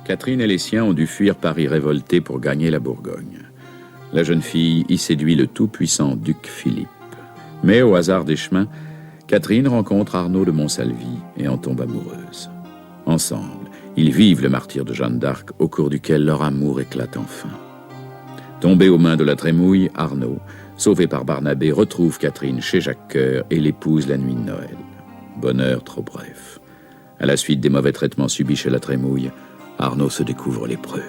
Catherine et les siens ont dû fuir Paris révolté pour gagner la Bourgogne. La jeune fille y séduit le tout-puissant duc Philippe. Mais au hasard des chemins, Catherine rencontre Arnaud de Montsalvi et en tombe amoureuse. Ensemble, ils vivent le martyre de Jeanne d'Arc, au cours duquel leur amour éclate enfin. Tombé aux mains de la Trémouille, Arnaud, sauvé par Barnabé, retrouve Catherine chez Jacques Coeur et l'épouse la nuit de Noël. Bonheur trop bref. À la suite des mauvais traitements subis chez la Trémouille, Arnaud se découvre lépreux.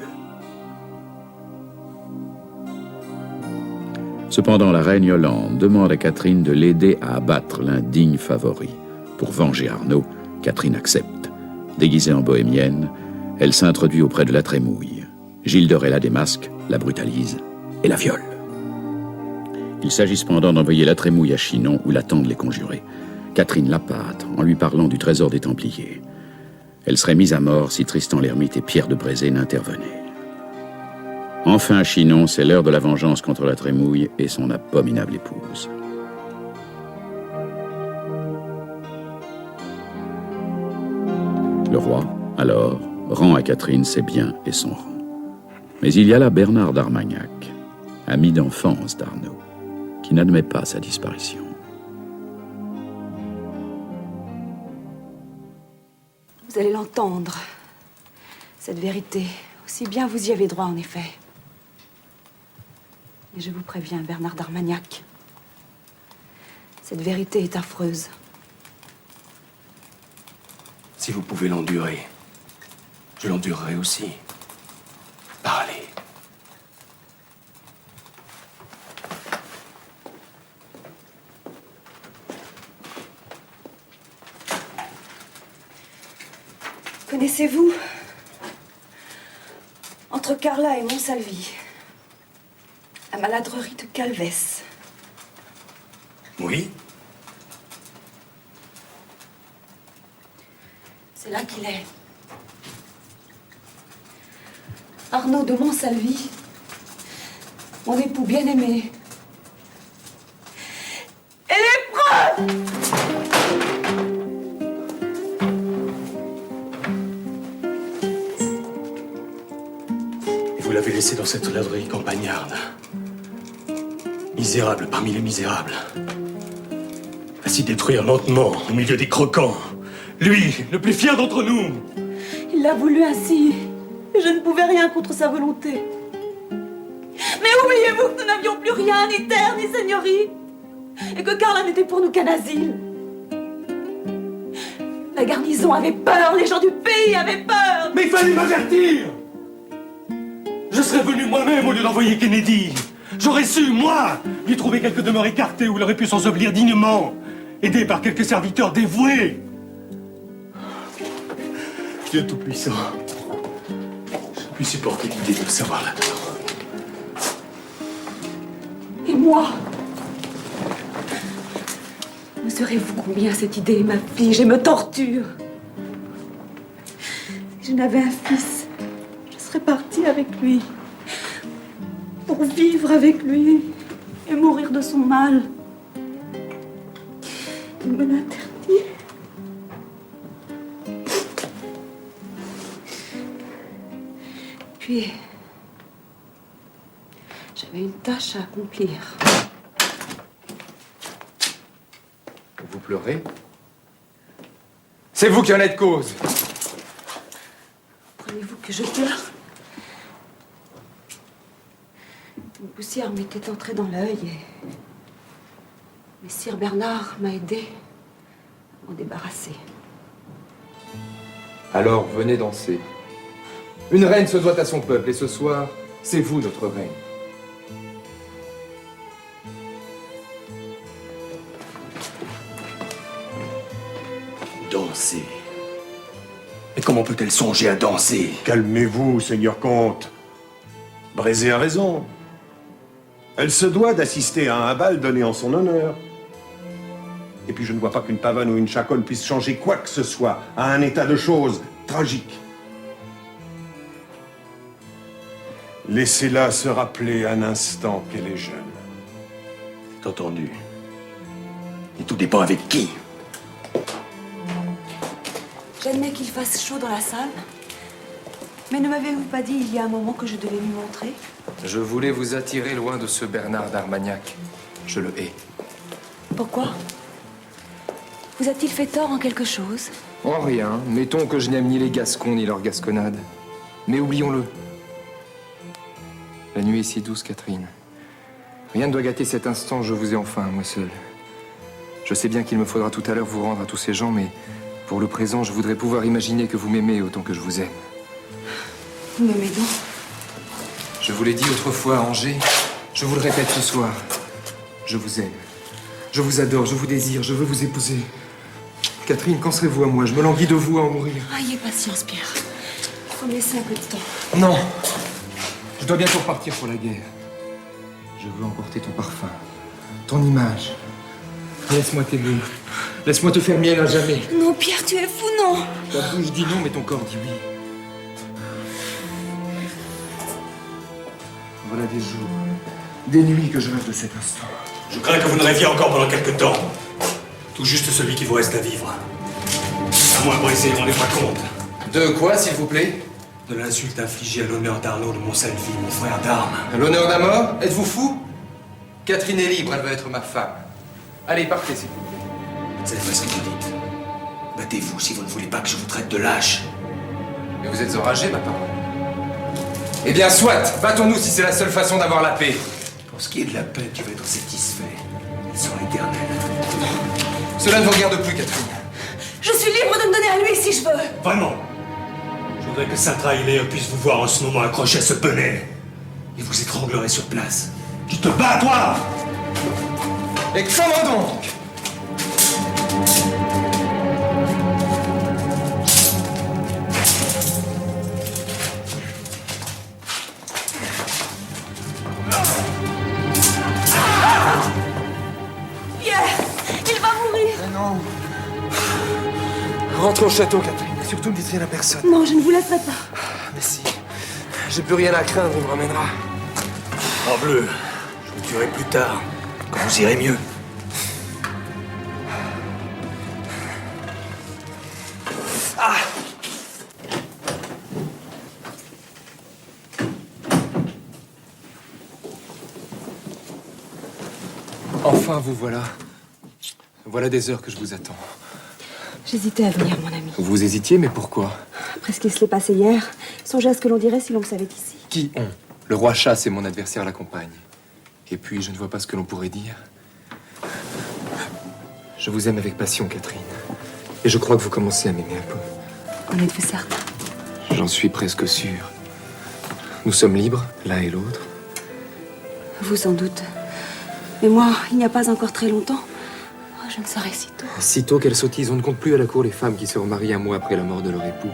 Cependant, la reine Yolande demande à Catherine de l'aider à abattre l'indigne favori. Pour venger Arnaud, Catherine accepte. Déguisée en bohémienne, elle s'introduit auprès de la Trémouille. Gilles de Rais la démasque, la brutalise et la viole. Il s'agit cependant d'envoyer la Trémouille à Chinon où l'attendent les conjurés. Catherine l'appâte en lui parlant du trésor des Templiers. Elle serait mise à mort si Tristan l'Hermite et Pierre de Brézé n'intervenaient. Enfin, à Chinon, c'est l'heure de la vengeance contre la Trémouille et son abominable épouse. Le roi, alors, rend à Catherine ses biens et son rang. Mais il y a là Bernard d'Armagnac, ami d'enfance d'Arnaud, qui n'admet pas sa disparition. Vous allez l'entendre, cette vérité. Aussi bien vous y avez droit, en effet. Et je vous préviens, Bernard d'Armagnac, cette vérité est affreuse. Si vous pouvez l'endurer, je l'endurerai aussi. Parlez. Connaissez-vous, entre Carla et Montsalvi, la maladrerie de Calvès? Oui? C'est là qu'il est. Arnaud de Montsalvi, mon époux bien-aimé. Et les preuves! Vous l'avez laissé dans cette laverie campagnarde. Misérable parmi les misérables. À s'y détruire lentement, au milieu des croquants. Lui, le plus fier d'entre nous. Il l'a voulu ainsi, et je ne pouvais rien contre sa volonté. Mais oubliez-vous que nous n'avions plus rien, ni terre, ni seigneurie, et que Carla n'était pour nous qu'un asile. La garnison avait peur, les gens du pays avaient peur. Mais il fallait m'avertir. Je serais venu moi-même au lieu d'envoyer Kennedy. J'aurais su, moi, lui trouver quelque demeure écartée où il aurait pu s'ensevelir dignement, aidé par quelques serviteurs dévoués. Dieu Tout-Puissant, je ne puis supporter l'idée de le savoir là-dedans. Et moi, mesurez-vous combien cette idée m'afflige et me torture. Si je n'avais un fils, je serais partie avec lui, pour vivre avec lui et mourir de son mal. Il me l'interdit. Puis, j'avais une tâche à accomplir. Vous pleurez? C'est vous qui en êtes cause. Prenez-vous que je pleure? Une poussière m'était entrée dans l'œil et Messire Bernard m'a aidé à m'en débarrasser. Alors venez danser. Une reine se doit à son peuple, et ce soir, c'est vous notre reine. Danser. Mais comment peut-elle songer à danser? Calmez-vous, seigneur comte. Brézé a raison. Elle se doit d'assister à un bal donné en son honneur. Et puis je ne vois pas qu'une pavane ou une chaconne puisse changer quoi que ce soit à un état de choses tragique. Laissez-la se rappeler un instant qu'elle est jeune. C'est entendu. Et tout dépend avec qui. J'admets qu'il fasse chaud dans la salle. Mais ne m'avez-vous pas dit il y a un moment que je devais lui montrer? Je voulais vous attirer loin de ce Bernard d'Armagnac. Je le hais. Pourquoi? Vous a-t-il fait tort en quelque chose? En rien. Mettons que je n'aime ni les Gascons ni leur gasconnade. Mais oublions-le. La nuit est si douce, Catherine. Rien ne doit gâter cet instant, je vous ai enfin, moi seul. Je sais bien qu'il me faudra tout à l'heure vous rendre à tous ces gens, mais pour le présent, je voudrais pouvoir imaginer que vous m'aimez autant que je vous aime. Vous m'aimez donc? Je vous l'ai dit autrefois à Angers, je vous le répète ce soir. Je vous aime. Je vous adore, je vous désire, je veux vous épouser. Catherine, quand serez-vous à moi? Je me languis de vous à en mourir. Ayez patience, Pierre. Il faut me laisser un peu de temps. Non. Je dois bientôt repartir pour la guerre. Je veux emporter ton parfum, ton image. Laisse-moi t'aimer. Laisse-moi te faire mienne à jamais. Non, Pierre, tu es fou, non? Ta bouche dit non, mais ton corps dit oui. Voilà des jours, des nuits que je rêve de cet instant. Je crains que vous ne rêviez encore pendant quelque temps. Tout juste celui qui vous reste à vivre. À moins pour essayer de rendez pas compte De quoi, s'il vous plaît? de l'insulte infligée à l'honneur d'Arnaud de Montsalvi, mon frère d'armes. L'honneur d'un mort? Êtes-vous fou? Catherine est libre, elle va être ma femme. Allez, partez, s'il vous plaît. C'est vrai ce que vous dites. Battez-vous si vous ne voulez pas que je vous traite de lâche. Mais vous êtes enragé, ma parole. Eh bien, soit! Battons-nous si c'est la seule façon d'avoir la paix. Pour ce qui est de la paix, tu vas être satisfait. Elle sera éternelle. Cela ne vous regarde plus, Catherine. Je suis libre de me donner à lui si je veux. Vraiment. Je voudrais que Saint-Tra et Léa puissent vous voir en ce moment accroché à ce bonnet. Et vous étranglerez sur place. Tu te bats, toi! Et comment donc? Pierre, il va mourir. Non. Rentre au château, Catherine. Et surtout, ne dites rien à personne. Non, je ne vous laisserai pas. Mais si. J'ai plus rien à craindre, il me ramènera. En bleu, je vous tuerai plus tard, quand vous irez mieux. Enfin, vous voilà. Voilà des heures que je vous attends. J'hésitais à venir, mon ami. Vous hésitiez, mais pourquoi? Après ce qui se l'est passé hier, songez à ce que l'on dirait si l'on le savait ici. Qui on? Le roi chasse et mon adversaire à la campagne. Et puis, je ne vois pas ce que l'on pourrait dire. Je vous aime avec passion, Catherine. Et je crois que vous commencez à m'aimer un peu. En êtes-vous certain? J'en suis presque sûr. Nous sommes libres, l'un et l'autre. Vous sans doute. Mais moi, il n'y a pas encore très longtemps, je ne serai si tôt. Sitôt qu'elle sottise, on ne compte plus à la cour les femmes qui se remarient un mois après la mort de leur époux.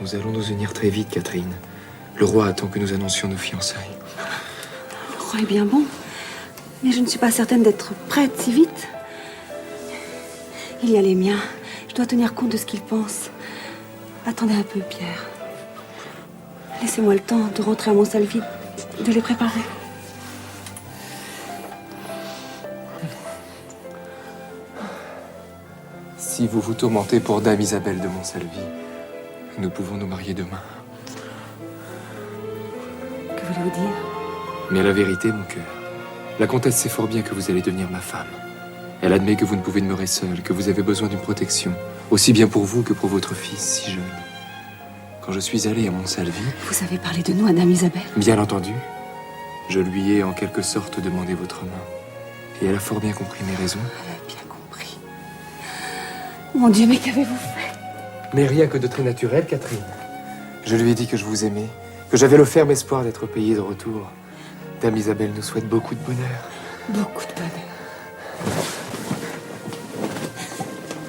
Nous allons nous unir très vite, Catherine. Le roi attend que nous annoncions nos fiançailles. Le roi est bien bon, mais je ne suis pas certaine d'être prête si vite. Il y a les miens. Je dois tenir compte de ce qu'ils pensent. Attendez un peu, Pierre. Laissez-moi le temps de rentrer à Montsalvi, de les préparer. Si vous vous tourmentez pour Dame Isabelle de Montsalvi, nous pouvons nous marier demain. Que voulez-vous dire? Mais la vérité, mon cœur, la comtesse sait fort bien que vous allez devenir ma femme. Elle admet que vous ne pouvez demeurer seule, que vous avez besoin d'une protection, aussi bien pour vous que pour votre fils, si jeune. Quand je suis allé à Montsalvi... Vous avez parlé de nous à Dame Isabelle? Bien entendu. Je lui ai en quelque sorte demandé votre main. Et elle a fort bien compris mes raisons. Elle a bien compris. Mon Dieu, mais qu'avez-vous fait? Mais rien que de très naturel, Catherine. Je lui ai dit que je vous aimais, que j'avais le ferme espoir d'être payé de retour. Dame Isabelle nous souhaite beaucoup de bonheur. Beaucoup de bonheur.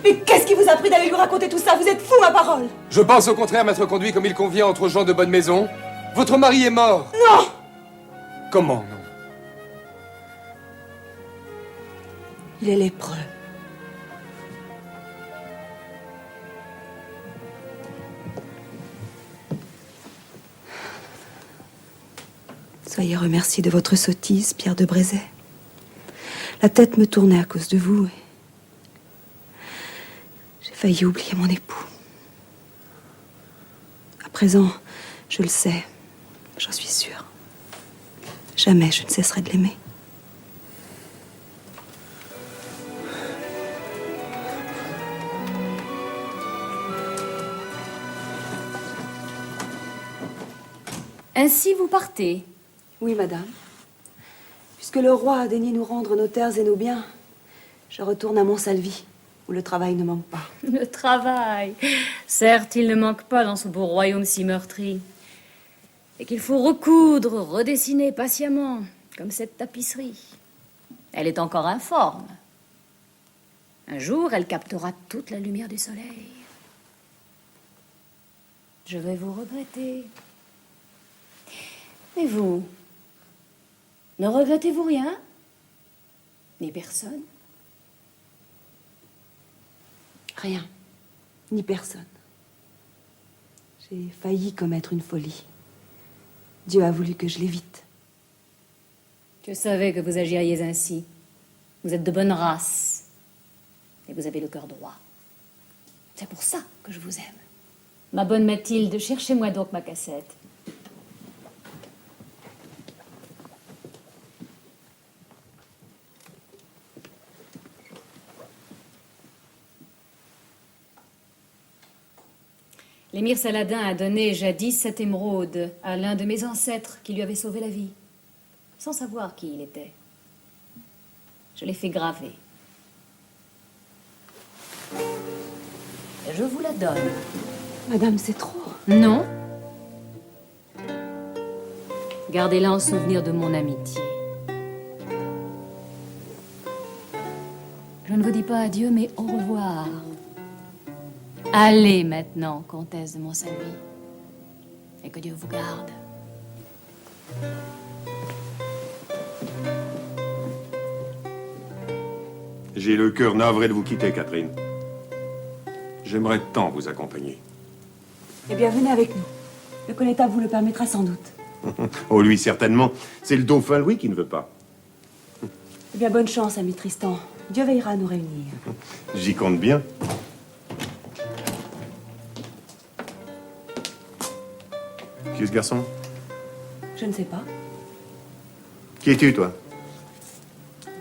Mais qu'est-ce qui vous a pris d'aller lui raconter tout ça? Vous êtes fou, ma parole! Je pense au contraire m'être conduit comme il convient entre gens de bonne maison. Votre mari est mort. Non! Comment non? Il est lépreux. Soyez remercié de votre sottise, Pierre de Brézet. La tête me tournait à cause de vous. J'ai failli oublier mon époux. présent, je le sais. J'en suis sûre. Jamais je ne cesserai de l'aimer. Ainsi vous partez. Oui, madame. Puisque le roi a daigné nous rendre nos terres et nos biens, je retourne à Montsalvi, où le travail ne manque pas. Le travail. Certes, il ne manque pas dans ce beau royaume si meurtri. Et qu'il faut recoudre, redessiner patiemment, comme cette tapisserie. Elle est encore informe. Un jour, elle captera toute la lumière du soleil. Je vais vous regretter. Et vous? Ne regrettez-vous rien? Ni personne? Rien. Ni personne. J'ai failli commettre une folie. Dieu a voulu que je l'évite. Je savais que vous agiriez ainsi. Vous êtes de bonne race. Et vous avez le cœur droit. C'est pour ça que je vous aime. Ma bonne Mathilde, cherchez-moi donc ma cassette. L'émir Saladin a donné jadis cette émeraude à l'un de mes ancêtres qui lui avait sauvé la vie, sans savoir qui il était. Je l'ai fait graver. Je vous la donne. Madame, c'est trop. Non. Gardez-la en souvenir de mon amitié. Je ne vous dis pas adieu, mais au revoir. Allez maintenant, comtesse de Montsalvi, et que Dieu vous garde. J'ai le cœur navré de vous quitter, Catherine. J'aimerais tant vous accompagner. Eh bien, venez avec nous. Le connétable vous le permettra sans doute. Oh, lui, certainement. C'est le dauphin Louis qui ne veut pas. Eh bien, bonne chance, ami Tristan. Dieu veillera à nous réunir. J'y compte bien. Qui est ce garçon? Je ne sais pas. Qui es-tu, toi?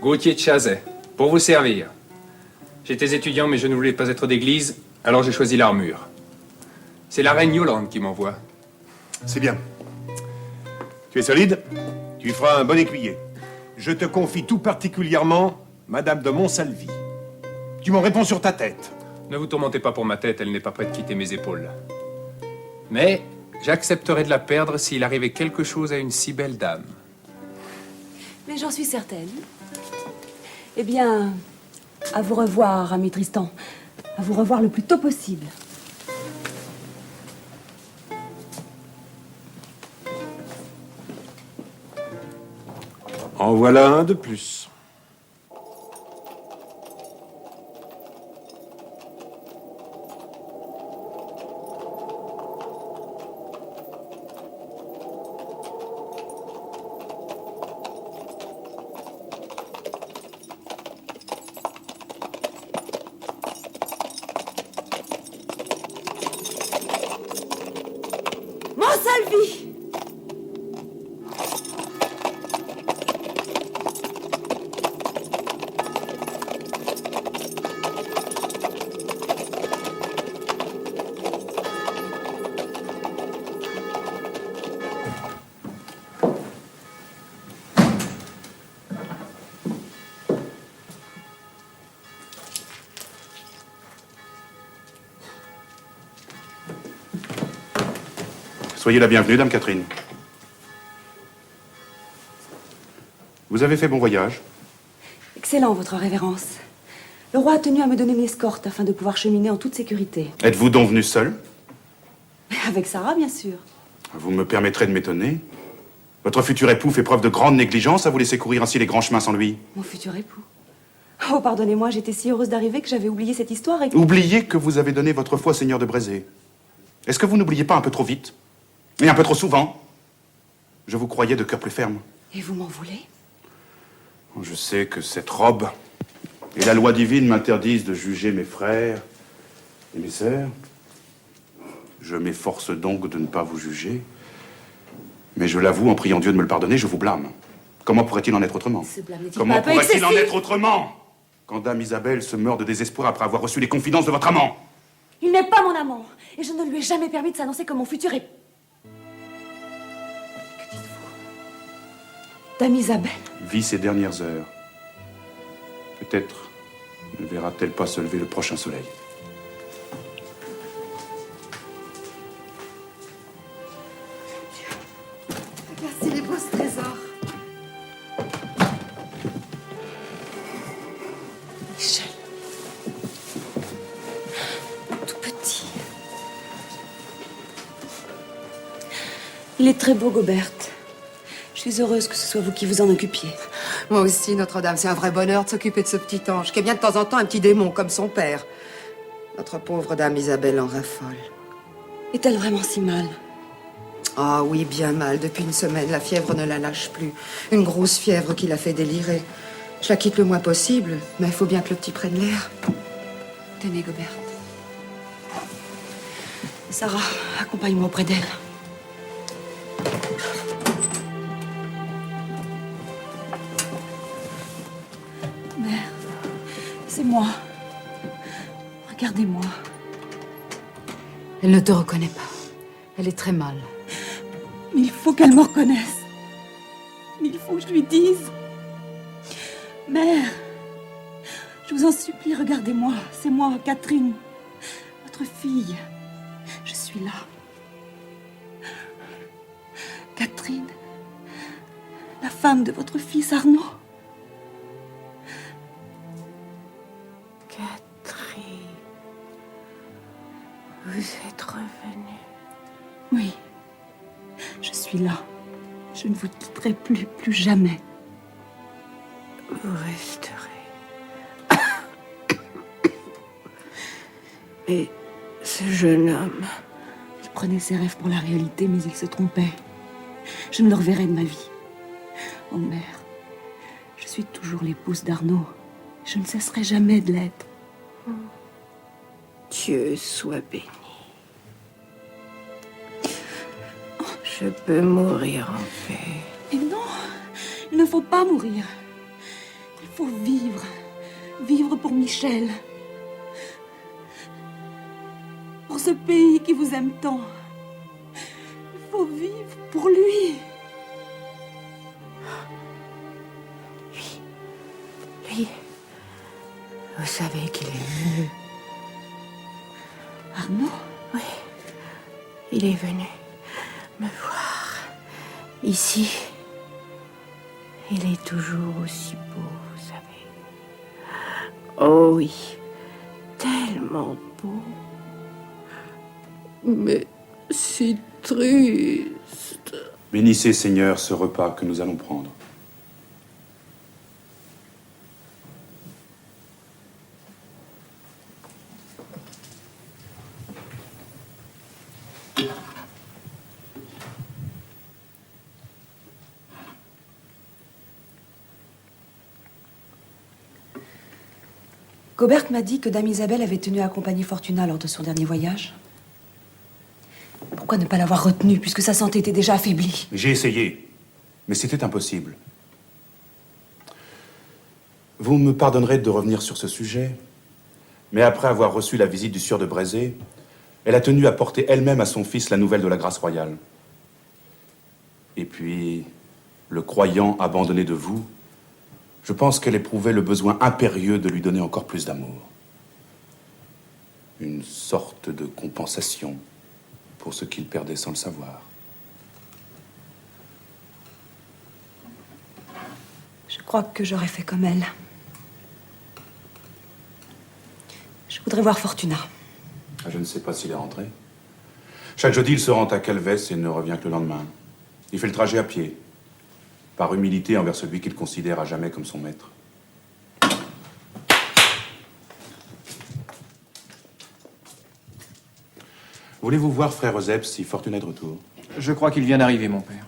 Gauthier de Chazet, pour vous servir. J'étais étudiant, mais je ne voulais pas être d'église, alors j'ai choisi l'armure. C'est la reine Yolande qui m'envoie. C'est bien. Tu es solide? Tu feras un bon écuyer. Je te confie tout particulièrement Madame de Montsalvi. Tu m'en réponds sur ta tête. Ne vous tourmentez pas pour ma tête, elle n'est pas prête de quitter mes épaules. Mais j'accepterai de la perdre s'il arrivait quelque chose à une si belle dame. Mais j'en suis certaine. Eh bien, à vous revoir, ami Tristan. À vous revoir le plus tôt possible. En voilà un de plus. Montsalvi! Soyez la bienvenue, Dame Catherine. Vous avez fait bon voyage? Excellent, votre révérence. Le roi a tenu à me donner une escorte afin de pouvoir cheminer en toute sécurité. Êtes-vous donc venu seul? Avec Sarah, bien sûr. Vous me permettrez de m'étonner. Votre futur époux fait preuve de grande négligence à vous laisser courir ainsi les grands chemins sans lui. Mon futur époux. Oh, pardonnez-moi, j'étais si heureuse d'arriver que j'avais oublié cette histoire et... Oubliez que vous avez donné votre foi au Seigneur de Brézé. Est-ce que vous n'oubliez pas un peu trop vite? Et un peu trop souvent? Je vous croyais de cœur plus ferme. Et vous m'en voulez? Je sais que cette robe et la loi divine m'interdisent de juger mes frères et mes sœurs. Je m'efforce donc de ne pas vous juger. Mais je l'avoue, en priant Dieu de me le pardonner, je vous blâme. Comment pourrait-il en être autrement? Ce blâme n'est-il Comment pas un peu pourrait-il en excessif? être autrement quand Dame Isabelle se meurt de désespoir après avoir reçu les confidences de votre amant? Il n'est pas mon amant, et je ne lui ai jamais permis de s'annoncer comme mon futur époux. Que dites-vous? Dame Isabelle? Vit ses dernières heures. Peut-être ne verra-t-elle pas se lever le prochain soleil. Merci les beaux trésors. Michel. Tout petit. Il est très beau, Gobert. Je suis heureuse que ce soit vous qui vous en occupiez. Moi aussi, Notre-Dame, c'est un vrai bonheur de s'occuper de ce petit ange, qui est bien de temps en temps un petit démon, comme son père. Notre pauvre Dame Isabelle en raffole. Est-elle vraiment si mal? Ah oui, bien mal. Depuis une semaine, la fièvre ne la lâche plus. Une grosse fièvre qui la fait délirer. Je la quitte le moins possible, mais il faut bien que le petit prenne l'air. Tenez, Gobert. Sarah, accompagne-moi auprès d'elle. Mère, c'est moi. Regardez-moi. Elle ne te reconnaît pas. Elle est très mal. Mais il faut qu'elle me reconnaisse. Mais il faut que je lui dise. Mère, je vous en supplie, regardez-moi. C'est moi, Catherine, votre fille. Je suis là. Catherine, la femme de votre fils Arnaud. Catherine, vous êtes revenue. Oui, je suis là. Je ne vous quitterai plus jamais. Vous resterez. Et ce jeune homme, Il prenait ses rêves pour la réalité, mais il se trompait. Je ne le reverrai de ma vie. Oh mère, je suis toujours l'épouse d'Arnaud. Je ne cesserai jamais de l'être. Dieu soit béni. Je peux mourir en paix. Et non, il ne faut pas mourir. Il faut vivre. Vivre pour Michel. Pour ce pays qui vous aime tant. Il faut vivre pour lui. Lui, vous savez qu'il est venu. Arnaud? Oui, il est venu me voir. Ici, il est toujours aussi beau, vous savez. Oh oui, tellement beau. Mais si triste. Bénissez, Seigneur, ce repas que nous allons prendre. Gobert m'a dit que Dame Isabelle avait tenu à accompagner Fortuna lors de son dernier voyage. Pourquoi ne pas l'avoir retenue, puisque sa santé était déjà affaiblie? J'ai essayé, mais c'était impossible. Vous me pardonnerez de revenir sur ce sujet, mais après avoir reçu la visite du sieur de Brézé, elle a tenu à porter elle-même à son fils la nouvelle de la grâce royale. Et puis, le croyant abandonné de vous, je pense qu'elle éprouvait le besoin impérieux de lui donner encore plus d'amour. Une sorte de compensation pour ce qu'il perdait sans le savoir. Je crois que j'aurais fait comme elle. Je voudrais voir Fortuna. Ah, je ne sais pas s'il est rentré. Chaque jeudi, il se rend à Calvès et ne revient que le lendemain. Il fait le trajet à pied, par humilité envers celui qu'il considère à jamais comme son maître. Voulez-vous voir frère Eusèbe si Fortuna est de retour? Je crois qu'il vient d'arriver, mon père.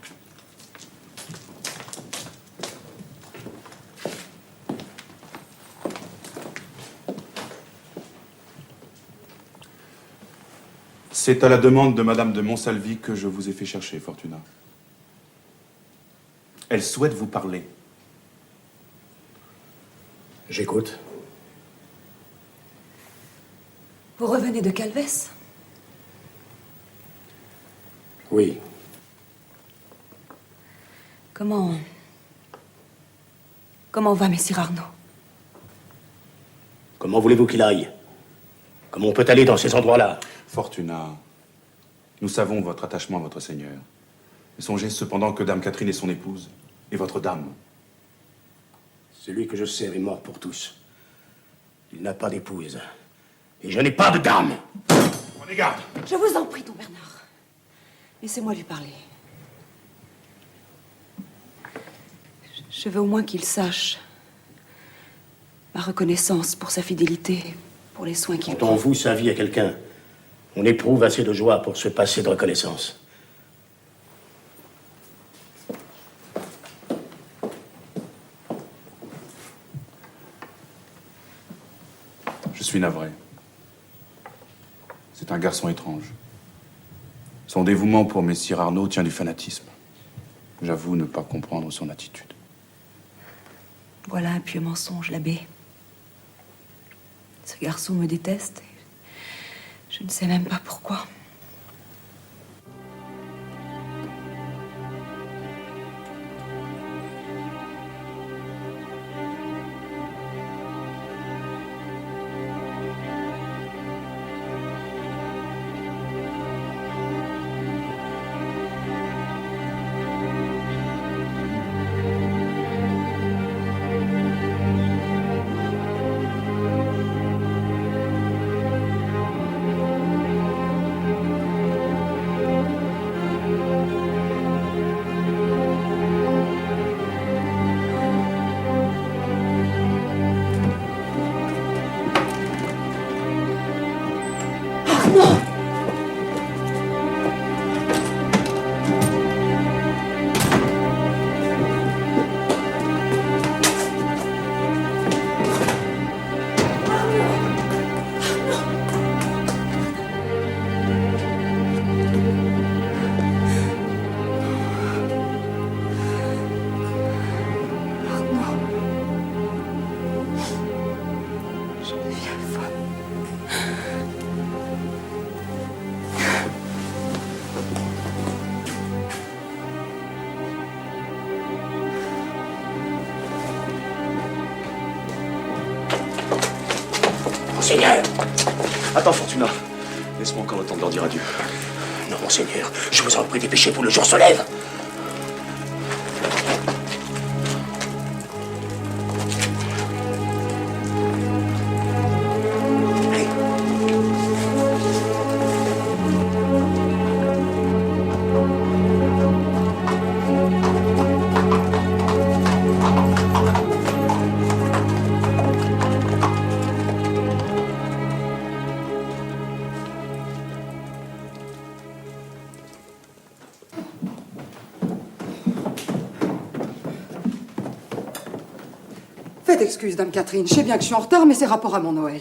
C'est à la demande de Madame de Monsalvi que je vous ai fait chercher, Fortuna. Elle souhaite vous parler. J'écoute. Vous revenez de Calvès? Oui. Comment va Messire Arnaud? Comment voulez-vous qu'il aille? Comment on peut aller dans ces endroits-là? Fortuna, nous savons votre attachement à votre Seigneur. Mais songez cependant que Dame Catherine est son épouse, et votre dame. Celui que je sers est mort pour tous. Il n'a pas d'épouse. Et je n'ai pas de dame. Prenez garde. Je vous en prie, Don Bernard. Laissez-moi lui parler. Je veux au moins qu'il sache ma reconnaissance pour sa fidélité, pour les soins qu'il Quand on prend. voue sa vie à quelqu'un, on éprouve assez de joie pour se passer de reconnaissance. Je suis navré. C'est un garçon étrange. Son dévouement pour Messire Arnaud tient du fanatisme. J'avoue ne pas comprendre son attitude. Voilà un pieux mensonge, l'abbé. Ce garçon me déteste. Et je ne sais même pas pourquoi. Monseigneur! Attends, Fortuna. Laisse-moi encore le temps de leur dire adieu. Non, Monseigneur, je vous en prie, dépêchez-vous, le jour se lève! Faites excuse, Dame Catherine. Je sais bien que je suis en retard, mais c'est rapport à mon Noël.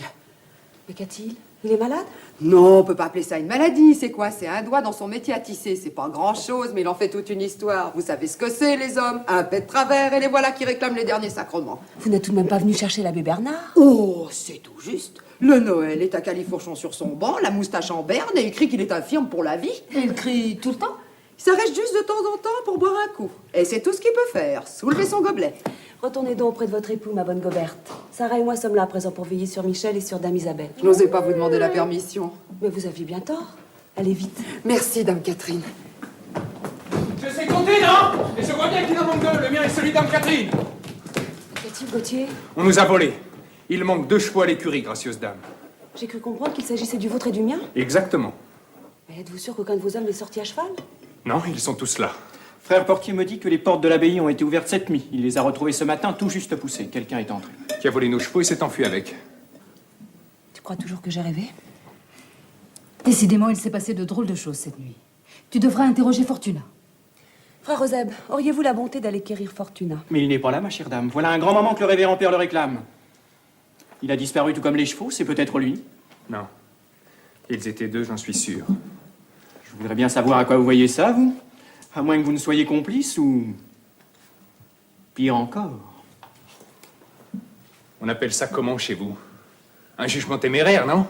Mais qu'a-t-il? Il est malade? Non, on peut pas appeler ça une maladie. C'est quoi? C'est un doigt dans son métier à tisser. C'est pas grand-chose, mais il en fait toute une histoire. Vous savez ce que c'est, les hommes? Un pet de travers, et les voilà qui réclament les derniers sacrements. Vous n'êtes tout de même pas venu chercher l'abbé Bernard? Oh, c'est tout juste. Le Noël est à califourchon sur son banc, la moustache en berne, et il crie qu'il est infirme pour la vie. Et il crie tout le temps? Il s'arrête juste de temps en temps pour boire un coup. Et c'est tout ce qu'il peut faire, soulever son gobelet. Retournez donc auprès de votre époux, ma bonne Goberte. Sarah et moi sommes là à présent pour veiller sur Michel et sur Dame Isabelle. Je n'osais pas vous demander la permission. Mais vous aviez bien tort. Allez vite. Merci, Dame Catherine. Je sais compter, non? Et je vois bien qu'il en manque deux. Le mien est celui d'Anne Catherine. Qu'y a-t-il, Gauthier? On nous a volé. Il manque 2 chevaux à l'écurie, gracieuse dame. J'ai cru comprendre qu'il s'agissait du vôtre et du mien. Exactement. Mais êtes-vous sûr qu'aucun de vos hommes n'est sorti à cheval? Non, ils sont tous là. Frère Portier me dit que les portes de l'abbaye ont été ouvertes cette nuit. Il les a retrouvées ce matin, tout juste poussées. Quelqu'un est entré. Qui a volé nos chevaux et s'est enfui avec. Tu crois toujours que j'ai rêvé? Décidément, il s'est passé de drôles de choses cette nuit. Tu devras interroger Fortuna. Frère Eusèbe, auriez-vous la bonté d'aller quérir Fortuna? Mais il n'est pas là, ma chère dame. Voilà un grand moment que le révérend père le réclame. Il a disparu tout comme les chevaux, c'est peut-être lui. Non. Ils étaient deux, j'en suis sûr. Je voudrais bien savoir à quoi vous voyez ça, vous. À moins que vous ne soyez complice ou... pire encore. On appelle ça comment chez vous? Un jugement téméraire, non?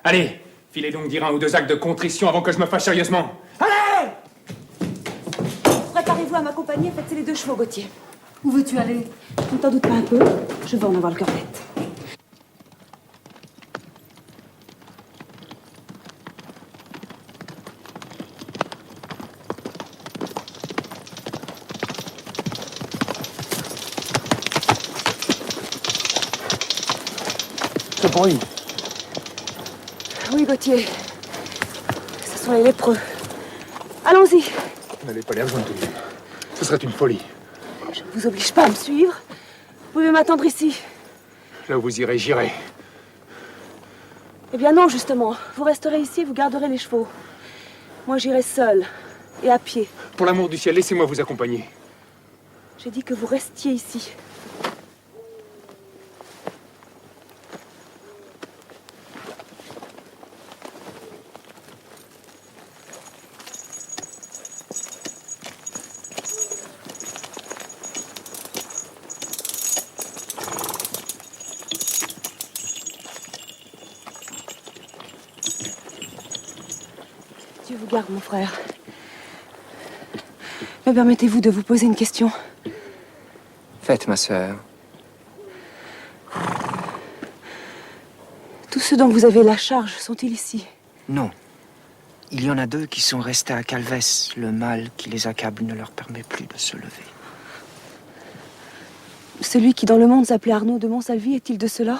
Allez, filez donc dire un ou deux actes de contrition avant que je me fâche sérieusement. Allez! Préparez-vous à m'accompagner, faites les 2 chevaux, Gauthier. Où veux-tu aller? Ne t'en doute pas un peu, je vais en avoir le cœur net. Ce bruit. Oui, Gauthier. Ce sont les lépreux. Allons-y. Vous n'allez pas les rejoindre tout de même. Ce serait une folie. Je ne vous oblige pas à me suivre. Vous pouvez m'attendre ici. Là où vous irez, j'irai. Eh bien non, justement. Vous resterez ici, vous garderez les chevaux. Moi, j'irai seule. Et à pied. Pour l'amour du ciel, laissez-moi vous accompagner. J'ai dit que vous restiez ici. Dieu vous garde, mon frère. Me permettez-vous de vous poser une question? Faites, ma sœur. Tous ceux dont vous avez la charge sont-ils ici? Non. Il y en a 2 qui sont restés à Calvès. Le mal qui les accable ne leur permet plus de se lever. Celui qui dans le monde s'appelait Arnaud de Montsalvi est-il de cela?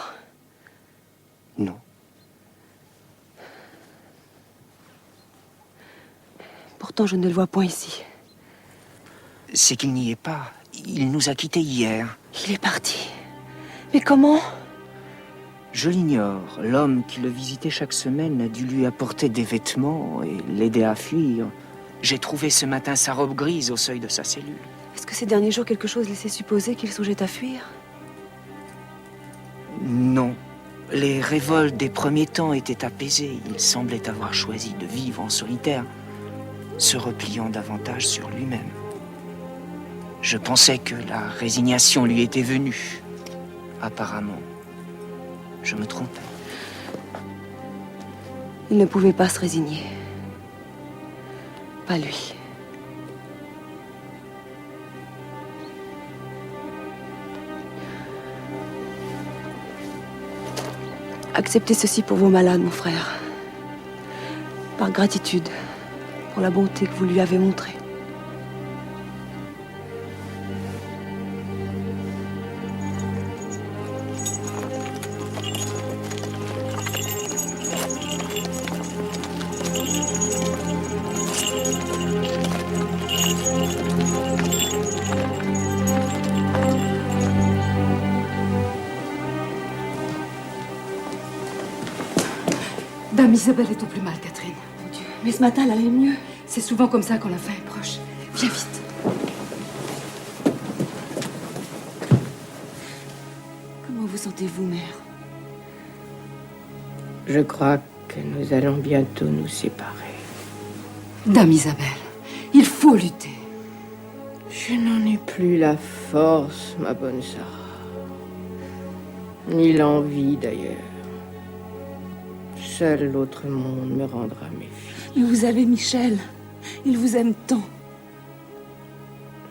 Non. Pourtant, je ne le vois point ici. C'est qu'il n'y est pas. Il nous a quittés hier. Il est parti. Mais comment? Je l'ignore. L'homme qui le visitait chaque semaine a dû lui apporter des vêtements et l'aider à fuir. J'ai trouvé ce matin sa robe grise au seuil de sa cellule. Est-ce que ces derniers jours, quelque chose laissait supposer qu'il songeait à fuir? Non. Les révoltes des premiers temps étaient apaisées. Il semblait avoir choisi de vivre en solitaire, se repliant davantage sur lui-même. Je pensais que la résignation lui était venue. Apparemment, je me trompais. Il ne pouvait pas se résigner. Pas lui. Acceptez ceci pour vos malades, mon frère. Par gratitude pour la bonté que vous lui avez montrée. Dame Isabelle est au plus mal, Catherine. Mon Dieu, mais ce matin, elle allait mieux. C'est souvent comme ça quand la fin est proche. Viens vite. Comment vous sentez-vous, mère? Je crois que nous allons bientôt nous séparer. Dame Isabelle, il faut lutter. Je n'en ai plus la force, ma bonne Sarah. Ni l'envie, d'ailleurs. Seul l'autre monde me rendra mes filles. Mais vous avez Michel. Il vous aime tant.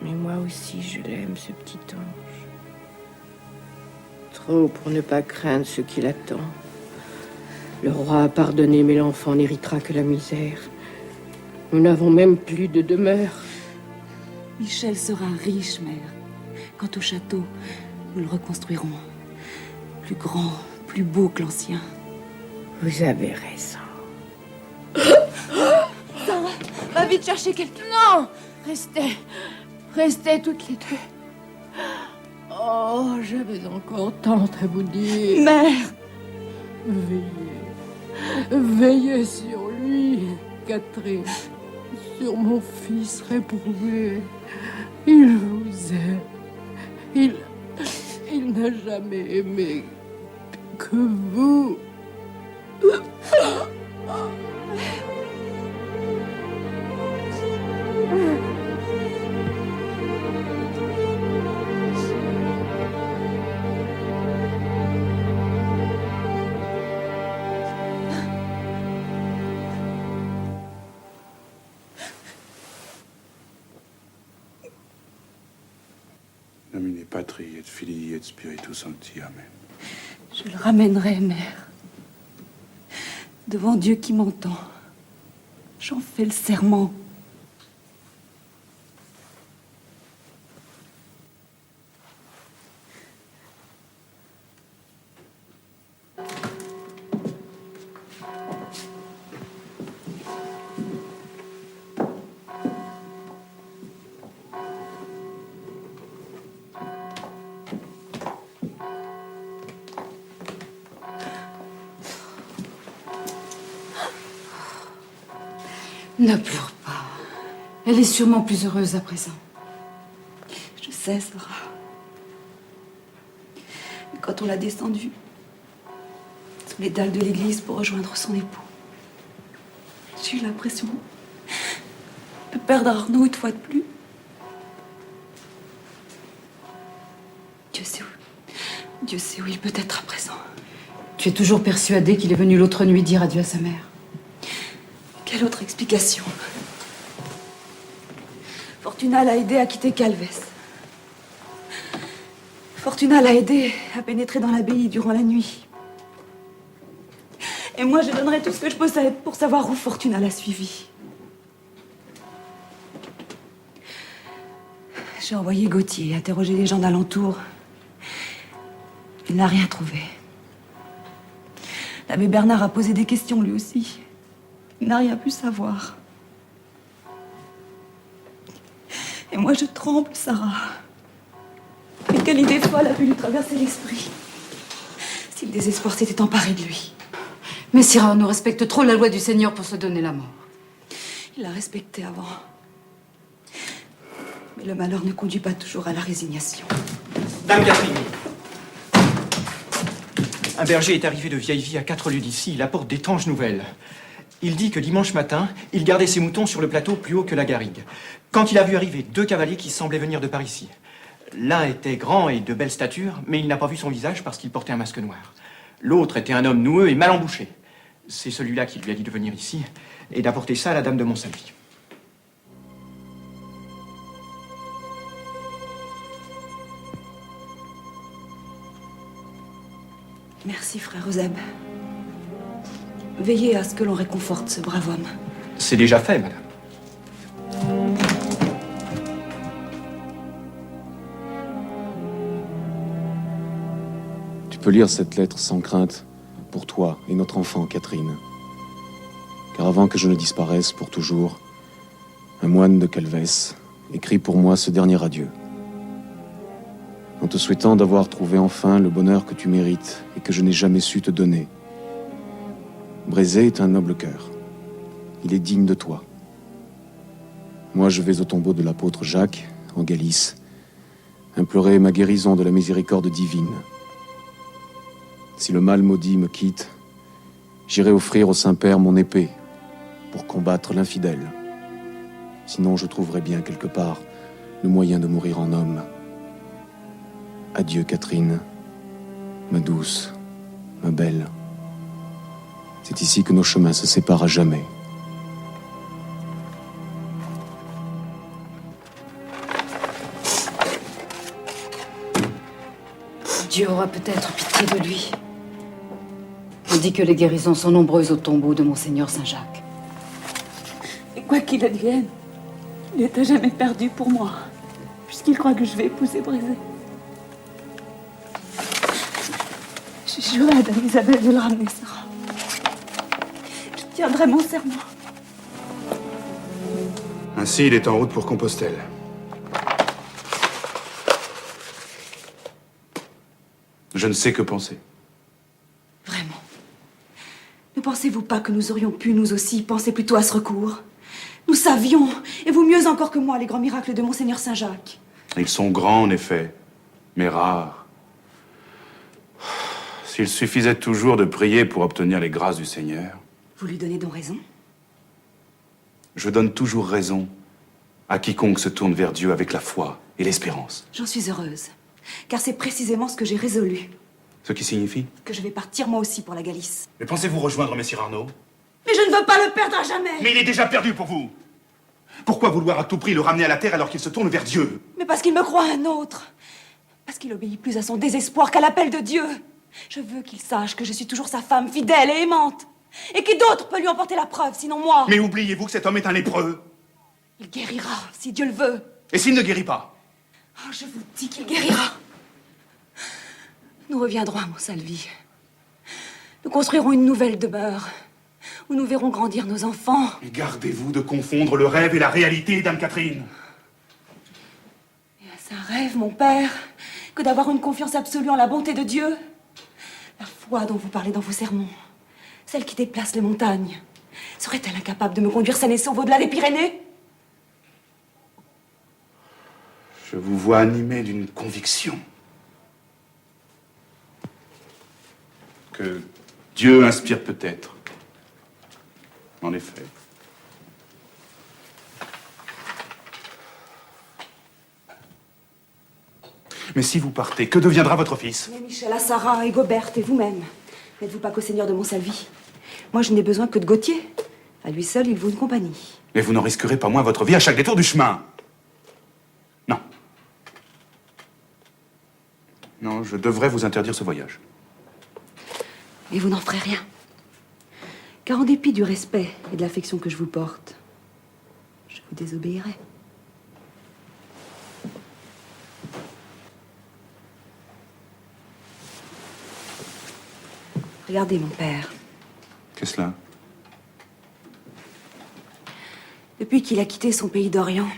Mais moi aussi, je l'aime, ce petit ange. Trop pour ne pas craindre ce qui l'attend. Le roi a pardonné, mais l'enfant n'héritera que la misère. Nous n'avons même plus de demeure. Michel sera riche, mère. Quant au château, nous le reconstruirons. Plus grand, plus beau que l'ancien. Vous avez raison. Sarah, va vite chercher quelqu'un. Non! Restez. Restez toutes les deux. Oh, j'avais encore tant à vous dire. Mère! Veillez. Veillez sur lui, Catherine. Sur mon fils réprouvé. Il vous aime. Il n'a jamais aimé que vous. Patri et Filii et Spiritus Sancti. Amen. Je le ramènerai, mère. Devant Dieu qui m'entend. J'en fais le serment. Ne pleure pas. Elle est sûrement plus heureuse à présent. Je sais, Sarah. Mais quand on l'a descendue sous les dalles de l'église pour rejoindre son époux, j'ai eu l'impression de perdre Arnaud une fois de plus. Dieu sait où il peut être à présent. Tu es toujours persuadée qu'il est venu l'autre nuit dire adieu à sa mère? Quelle autre explication? Fortuna l'a aidé à quitter Calvès. Fortuna l'a aidé à pénétrer dans l'abbaye durant la nuit. Et moi, je donnerai tout ce que je possède pour savoir où Fortuna l'a suivi. J'ai envoyé Gauthier interroger les gens d'alentour. Il n'a rien trouvé. L'abbé Bernard a posé des questions lui aussi. Il n'a rien pu savoir. Et moi, je tremble, Sarah. Mais quelle idée folle a pu lui traverser l'esprit? Si le désespoir s'était emparé de lui. Mais Cyrano respecte trop la loi du Seigneur pour se donner la mort. Il l'a respectée avant. Mais le malheur ne conduit pas toujours à la résignation. Dame Catherine, un berger est arrivé de Vieille-Vie à 4 lieues d'ici. Il apporte d'étranges nouvelles. Il dit que dimanche matin, il gardait ses moutons sur le plateau plus haut que la garrigue. Quand il a vu arriver 2 cavaliers qui semblaient venir de par ici. L'un était grand et de belle stature, mais il n'a pas vu son visage parce qu'il portait un masque noir. L'autre était un homme noueux et mal embouché. C'est celui-là qui lui a dit de venir ici et d'apporter ça à la dame de Montsalvi. Merci, frère Eusèbe. Veillez à ce que l'on réconforte ce brave homme. C'est déjà fait, madame. Tu peux lire cette lettre sans crainte pour toi et notre enfant, Catherine. Car avant que je ne disparaisse pour toujours, un moine de Calvès écrit pour moi ce dernier adieu. En te souhaitant d'avoir trouvé enfin le bonheur que tu mérites et que je n'ai jamais su te donner. Brézé est un noble cœur. Il est digne de toi. Moi, je vais au tombeau de l'apôtre Jacques, en Galice, implorer ma guérison de la miséricorde divine. Si le mal maudit me quitte, j'irai offrir au Saint-Père mon épée pour combattre l'infidèle. Sinon, je trouverai bien quelque part le moyen de mourir en homme. Adieu, Catherine, ma douce, ma belle. C'est ici que nos chemins se séparent à jamais. Dieu aura peut-être pitié de lui. On dit que les guérisons sont nombreuses au tombeau de Monseigneur Saint-Jacques. Et quoi qu'il advienne, il est à jamais perdu pour moi, puisqu'il croit que je vais épouser Brézé. J'ai juré à Dame Isabelle de le ramener, Sarah. Je tiendrai mon serment. Ainsi, il est en route pour Compostelle. Je ne sais que penser. Vraiment. Ne pensez-vous pas que nous aurions pu, nous aussi, penser plutôt à ce recours? Nous savions, et vous mieux encore que moi, les grands miracles de Monseigneur Saint-Jacques. Ils sont grands, en effet, mais rares. S'il suffisait toujours de prier pour obtenir les grâces du Seigneur. Vous lui donnez donc raison? Je donne toujours raison à quiconque se tourne vers Dieu avec la foi et l'espérance. J'en suis heureuse, car c'est précisément ce que j'ai résolu. Ce qui signifie? Que je vais partir moi aussi pour la Galice. Mais pensez-vous rejoindre Messire Arnaud? Mais je ne veux pas le perdre à jamais! Mais il est déjà perdu pour vous! Pourquoi vouloir à tout prix le ramener à la terre alors qu'il se tourne vers Dieu? Mais parce qu'il me croit un autre. Parce qu'il obéit plus à son désespoir qu'à l'appel de Dieu. Je veux qu'il sache que je suis toujours sa femme fidèle et aimante. Et qui d'autre peut lui emporter la preuve, sinon moi? Mais oubliez-vous que cet homme est un lépreux. Il guérira, si Dieu le veut. Et s'il ne guérit pas? Oh, je vous dis qu'il guérira. Nous reviendrons à Montsalvi. Nous construirons une nouvelle demeure, où nous verrons grandir nos enfants. Et gardez-vous de confondre le rêve et la réalité, Dame Catherine. C'est un rêve, mon père, que d'avoir une confiance absolue en la bonté de Dieu. La foi dont vous parlez dans vos sermons, celle qui déplace les montagnes, serait-elle incapable de me conduire saine et sauve au-delà des Pyrénées? Je vous vois animé d'une conviction. Que Dieu inspire peut-être. En effet. Mais si vous partez, que deviendra votre fils? Mais Michel, Sarah et Gobert et vous-même, n'êtes-vous pas qu'au seigneur de Montsalvi? Moi, je n'ai besoin que de Gauthier. À lui seul, il vaut une compagnie. Mais vous n'en risquerez pas moins votre vie à chaque détour du chemin. Non. Non, je devrais vous interdire ce voyage. Et vous n'en ferez rien. Car en dépit du respect et de l'affection que je vous porte, je vous désobéirai. Regardez, mon père. Qu'est-ce cela? Depuis qu'il a quitté son pays d'Orient,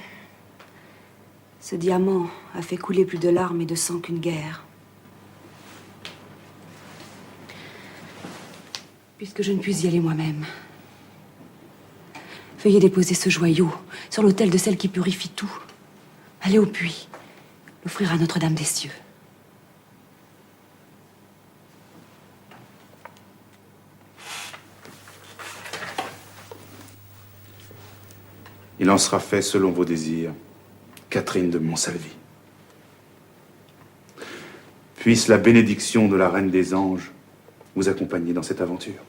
ce diamant a fait couler plus de larmes et de sang qu'une guerre. Puisque je ne puis y aller moi-même, veuillez déposer ce joyau sur l'autel de celle qui purifie tout. Allez au puits, l'offrir à Notre-Dame des Cieux. Il en sera fait selon vos désirs, Catherine de Montsalvi. Puisse la bénédiction de la Reine des Anges vous accompagner dans cette aventure.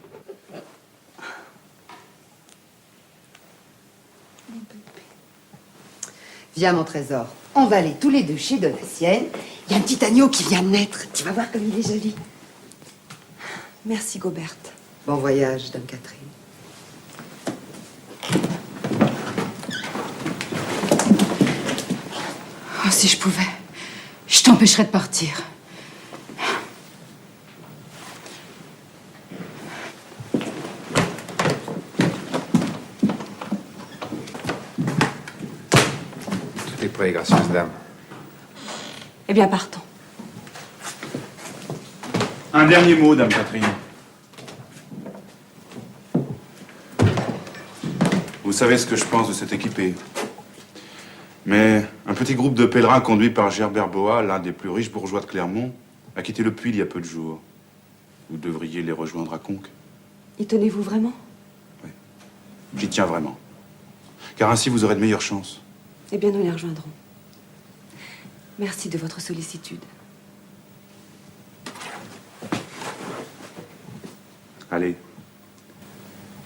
Viens, mon trésor. On va aller tous les deux chez Donatienne. Il y a un petit agneau qui vient de naître. Tu vas voir comme il est joli. Merci, Gobert. Bon voyage, Dame Catherine. Oh, si je pouvais, je t'empêcherais de partir. Tout est prêt, gracieuse dame. Eh bien, partons. Un dernier mot, Dame Catherine. Vous savez ce que je pense de cette équipée. Mais un petit groupe de pèlerins conduit par Gerbert Bois, l'un des plus riches bourgeois de Clermont, a quitté le puits il y a peu de jours. Vous devriez les rejoindre à Conques. Y tenez-vous vraiment? J'y tiens vraiment. Car ainsi vous aurez de meilleures chances. Eh bien, nous les rejoindrons. Merci de votre sollicitude. Allez.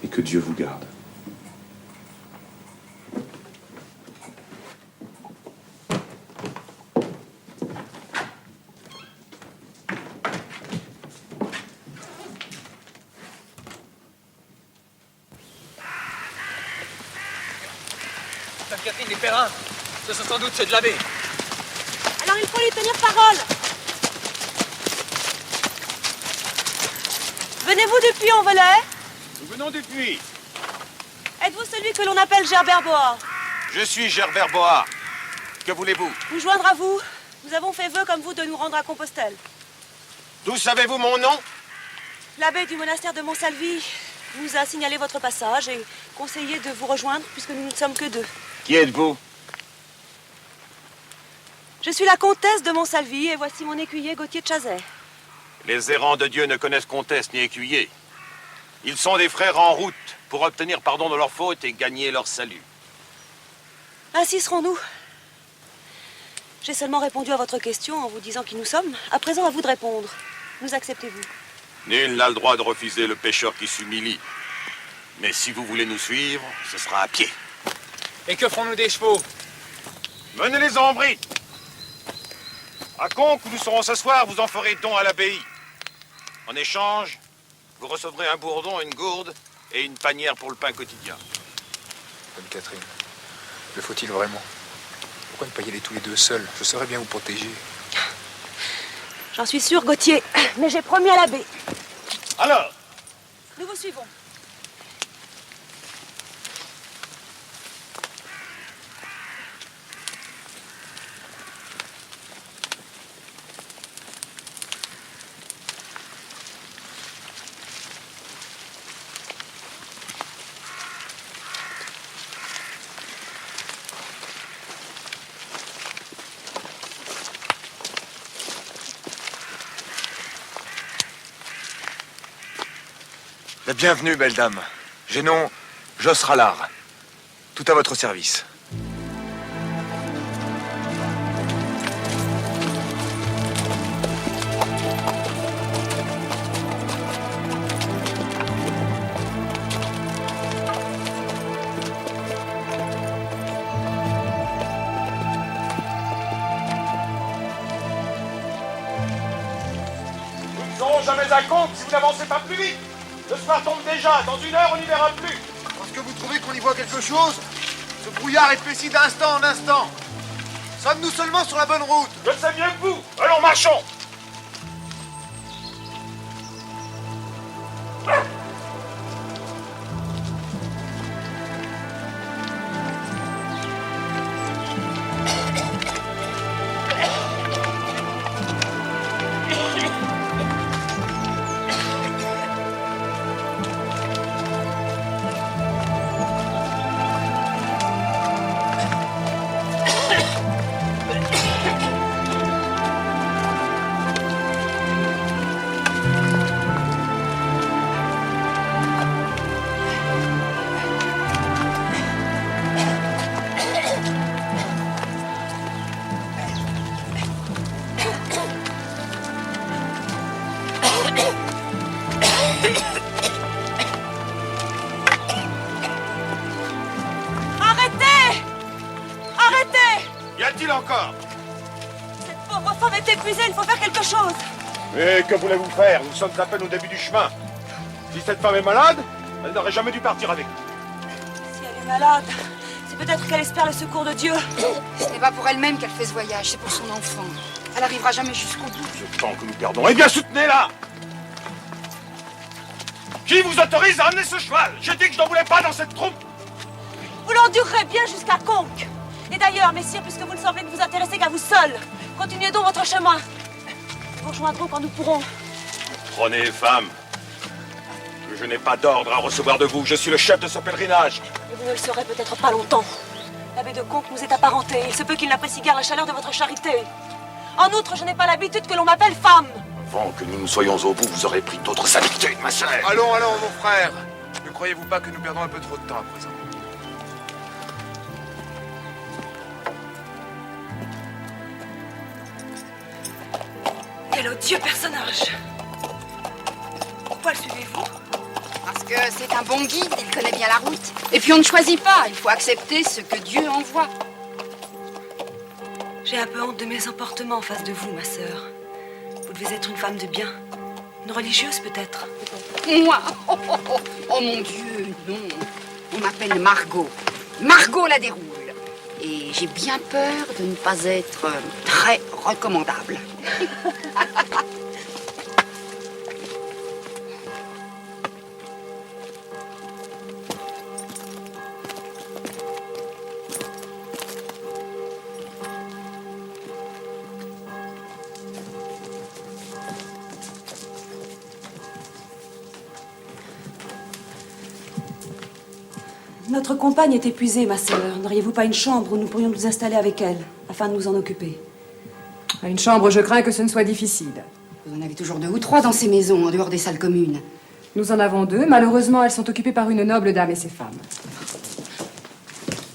Et que Dieu vous garde. Dame Catherine, les pèlerins, ce sont sans doute ceux de l'abbé. Alors il faut lui tenir parole. Venez-vous du puits en volet? Nous venons du puits. Êtes-vous celui que l'on appelle Gerbert Bois? Je suis Gerbert Bois. Que voulez-vous? Nous joindre à vous. Nous avons fait vœu comme vous de nous rendre à Compostelle. D'où savez-vous mon nom? L'abbé du monastère de Montsalvi nous a signalé votre passage et conseillé de vous rejoindre puisque nous ne sommes que deux. Qui êtes-vous? Je suis la comtesse de Montsalvi et voici mon écuyer Gauthier de Chazet. Les errants de Dieu ne connaissent comtesse ni écuyer. Ils sont des frères en route pour obtenir pardon de leurs fautes et gagner leur salut. Ainsi serons-nous. J'ai seulement répondu à votre question en vous disant qui nous sommes. À présent, à vous de répondre. Nous acceptez-vous? Nul n'a le droit de refuser le pécheur qui s'humilie. Mais si vous voulez nous suivre, ce sera à pied. Et que ferons-nous des chevaux? Menez-les en bride. À Conques, où nous serons ce soir, vous en ferez don à l'abbaye. En échange, vous recevrez un bourdon, une gourde et une panière pour le pain quotidien. Bonne Catherine, le faut-il vraiment? Pourquoi ne pas y aller tous les deux seuls? Je saurais bien vous protéger. J'en suis sûre, Gauthier, mais j'ai promis à l'abbé. Alors, Nous vous suivons. la bienvenue, belle dame. J'ai nom Jos Rallard. Tout à votre service. Nous ne serons jamais à Conques si vous n'avancez pas plus vite. Le soir tombe déjà, dans 1 heure on n'y verra plus. Parce que vous trouvez qu'on y voit quelque chose? Ce brouillard épaissit d'instant en instant. Sommes-nous seulement sur la bonne route? Je sais mieux que vous. Allons, marchons. Arrêtez! Arrêtez! Y a-t-il encore? Cette pauvre femme est épuisée, il faut faire quelque chose. Mais que voulez-vous faire? Nous sommes à peine au début du chemin. Si cette femme est malade, elle n'aurait jamais dû partir avec nous. Si elle est malade, c'est peut-être qu'elle espère le secours de Dieu. Ce n'est pas pour elle-même qu'elle fait ce voyage, c'est pour son enfant. Elle n'arrivera jamais jusqu'au bout. Je sens que nous perdons. Eh bien, soutenez-la! Qui vous autorise à amener ce cheval? J'ai dit que je n'en voulais pas dans cette troupe. Vous l'endurerez bien jusqu'à Conques. Et d'ailleurs, messire, puisque vous ne semblez ne vous intéresser qu'à vous seul, continuez donc votre chemin. Nous vous rejoindrons quand nous pourrons. Prenez, femme. Je n'ai pas d'ordre à recevoir de vous. Je suis le chef de ce pèlerinage. Et vous ne le serez peut-être pas longtemps. L'abbé de Conques nous est apparenté. Il se peut qu'il n'apprécie guère la chaleur de votre charité. En outre, je n'ai pas l'habitude que l'on m'appelle femme. Avant que nous ne soyons au bout, vous aurez pris d'autres habitudes, ma sœur. Allons, allons, mon frère. Ne croyez-vous pas que nous perdons un peu trop de temps à présent? Quel odieux personnage. Pourquoi le suivez-vous? Parce que c'est un bon guide, il connaît bien la route. Et puis on ne choisit pas, il faut accepter ce que Dieu envoie. J'ai un peu honte de mes emportements en face de vous, ma sœur. Vous devez être une femme de bien. Une religieuse, peut-être. Moi? Oh mon Dieu, non. On m'appelle Margot. Margot la déroule. Et j'ai bien peur de ne pas être très recommandable. Notre compagne est épuisée, ma sœur. N'auriez-vous pas une chambre où nous pourrions nous installer avec elle, afin de nous en occuper? Une chambre, je crains que ce ne soit difficile. Vous en avez toujours 2 ou 3 dans ces maisons, en dehors des salles communes. Nous en avons 2. Malheureusement, elles sont occupées par une noble dame et ses femmes.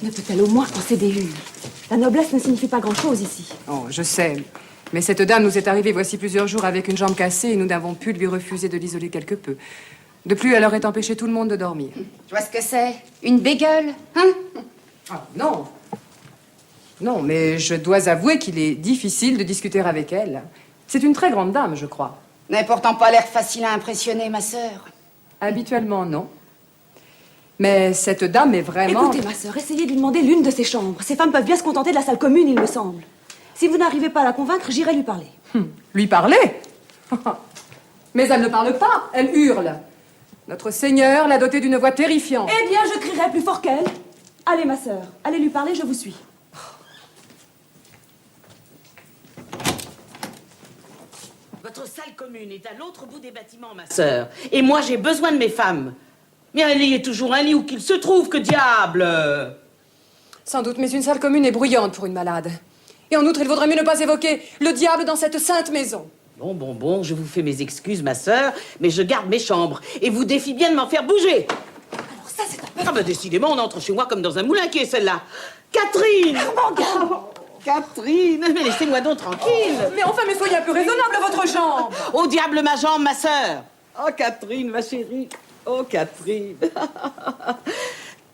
Ne peut-elle au moins en céder une? La noblesse ne signifie pas grand-chose ici. Oh, je sais. Mais cette dame nous est arrivée voici plusieurs jours avec une jambe cassée et nous n'avons pu lui refuser de l'isoler quelque peu. De plus, elle aurait empêché tout le monde de dormir. Tu vois ce que c'est? Une bégueule, hein? Ah, non. Non, mais je dois avouer qu'il est difficile de discuter avec elle. C'est une très grande dame, je crois. N'avez pourtant pas l'air facile à impressionner, ma sœur. Habituellement, non. Mais cette dame est vraiment... Écoutez, ma sœur, essayez de lui demander l'une de ses chambres. Ces femmes peuvent bien se contenter de la salle commune, il me semble. Si vous n'arrivez pas à la convaincre, j'irai lui parler. Lui parler? Mais elle ne parle pas, elle hurle. Notre Seigneur l'a dotée d'une voix terrifiante. Eh bien, je crierai plus fort qu'elle. Allez, ma sœur, allez lui parler, je vous suis. Votre salle commune est à l'autre bout des bâtiments, ma sœur. Et moi, j'ai besoin de mes femmes. Mais il y a toujours un lit où qu'il se trouve, que diable! Sans doute, mais une salle commune est bruyante pour une malade. Et en outre, il vaudrait mieux ne pas évoquer le diable dans cette sainte maison. Bon, je vous fais mes excuses, ma sœur, mais je garde mes chambres. Et vous défie bien de m'en faire bouger. Alors ça, c'est un peu... Ah ben, décidément, on entre chez moi comme dans un moulin qui est celle-là. Catherine! Catherine! Mais laissez-moi donc tranquille. Mais enfin, mais soyez un peu raisonnable, votre jambe. Au diable ma jambe, ma sœur. Oh, Catherine, ma chérie. Oh, Catherine.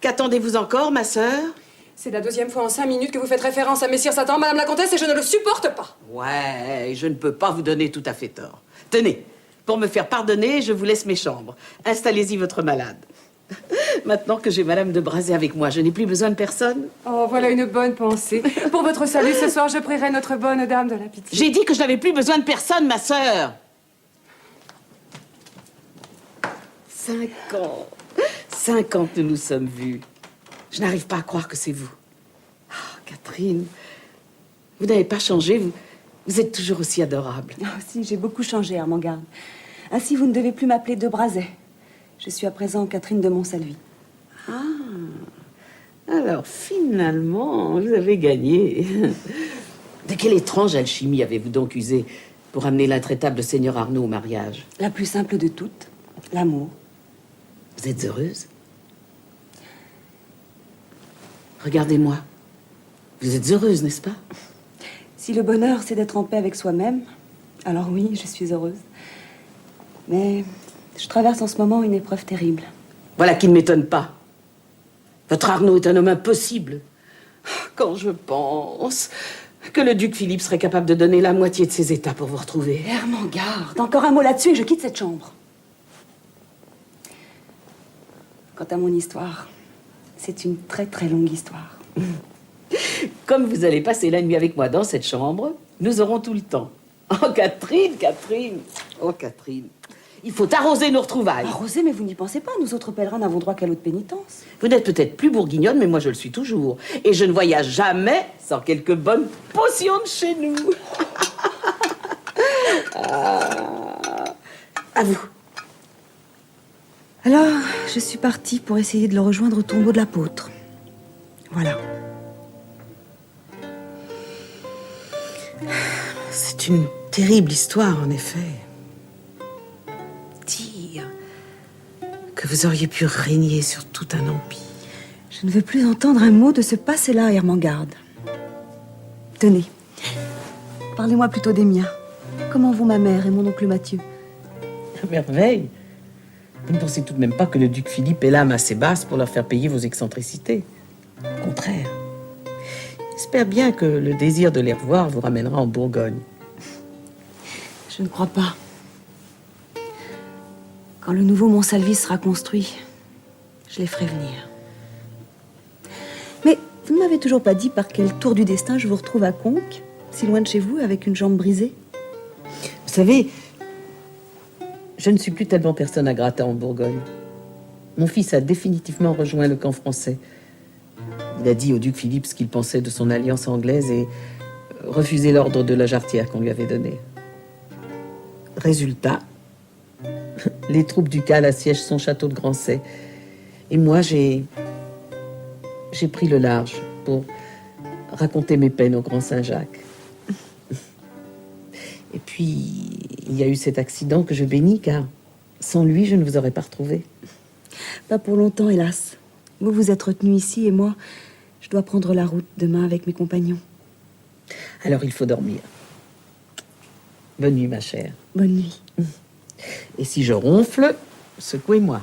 Qu'attendez-vous encore, ma sœur? C'est la deuxième fois en 5 minutes que vous faites référence à Messire Satan, Madame la Comtesse, et je ne le supporte pas. Ouais, je ne peux pas vous donner tout à fait tort. Tenez, pour me faire pardonner, je vous laisse mes chambres. Installez-y votre malade. Maintenant que j'ai Madame de Brazé avec moi, je n'ai plus besoin de personne. Oh, voilà une bonne pensée. Pour votre salut, ce soir, je prierai notre bonne dame de la pitié. J'ai dit que je n'avais plus besoin de personne, ma sœur. 5 ans. 5 ans que nous nous sommes vus. Je n'arrive pas à croire que c'est vous. Oh, Catherine, vous n'avez pas changé, vous êtes toujours aussi adorable. Ah, si, j'ai beaucoup changé, Armand-Garde. Ainsi, vous ne devez plus m'appeler de Brazet. Je suis à présent Catherine de Montsalvi. Ah, alors finalement, vous avez gagné. De quelle étrange alchimie avez-vous donc usé pour amener l'intraitable Seigneur Arnaud au mariage? La plus simple de toutes, l'amour. Vous êtes heureuse? Regardez-moi. Vous êtes heureuse, n'est-ce pas? Si le bonheur, c'est d'être en paix avec soi-même, alors oui, je suis heureuse. Mais je traverse en ce moment une épreuve terrible. Voilà qui ne m'étonne pas. Votre Arnaud est un homme impossible. Quand je pense que le duc Philippe serait capable de donner la moitié de ses états pour vous retrouver. Hermangarde, encore un mot là-dessus et je quitte cette chambre. Quant à mon histoire, c'est une très très longue histoire. Comme vous allez passer la nuit avec moi dans cette chambre, nous aurons tout le temps. Oh, Catherine, Catherine. Oh, Catherine. Il faut arroser nos retrouvailles. Arroser, mais vous n'y pensez pas. Nous autres pèlerins n'avons droit qu'à l'eau de pénitence. Vous n'êtes peut-être plus bourguignonne, mais moi je le suis toujours. Et je ne voyage jamais sans quelques bonnes potions de chez nous. À vous. Alors, je suis partie pour essayer de le rejoindre au tombeau de l'apôtre. Voilà. C'est une terrible histoire, en effet. Dire que vous auriez pu régner sur tout un empire. Je ne veux plus entendre un mot de ce passé-là, Hermangarde. Tenez, parlez-moi plutôt des miens. Comment vont ma mère et mon oncle Mathieu? À merveille. Vous ne pensez tout de même pas que le duc Philippe ait l'âme assez basse pour leur faire payer vos excentricités. Au contraire. J'espère bien que le désir de les revoir vous ramènera en Bourgogne. Je ne crois pas. Quand le nouveau Montsalvi sera construit, je les ferai venir. Mais vous ne m'avez toujours pas dit par quel tour du destin je vous retrouve à Conques, si loin de chez vous, avec une jambe brisée. Vous savez, je ne suis plus tellement personne à gratter en Bourgogne. Mon fils a définitivement rejoint le camp français. Il a dit au duc Philippe ce qu'il pensait de son alliance anglaise et refusé l'ordre de la jarretière qu'on lui avait donné. Résultat, les troupes ducales assiègent son château de Grancey. Et moi, j'ai pris le large pour raconter mes peines au grand Saint-Jacques. Et puis, il y a eu cet accident que je bénis, car sans lui, je ne vous aurais pas retrouvé. Pas pour longtemps, hélas. Vous vous êtes retenu ici et moi, je dois prendre la route demain avec mes compagnons. Alors, il faut dormir. Bonne nuit, ma chère. Bonne nuit. Et si je ronfle, secouez-moi.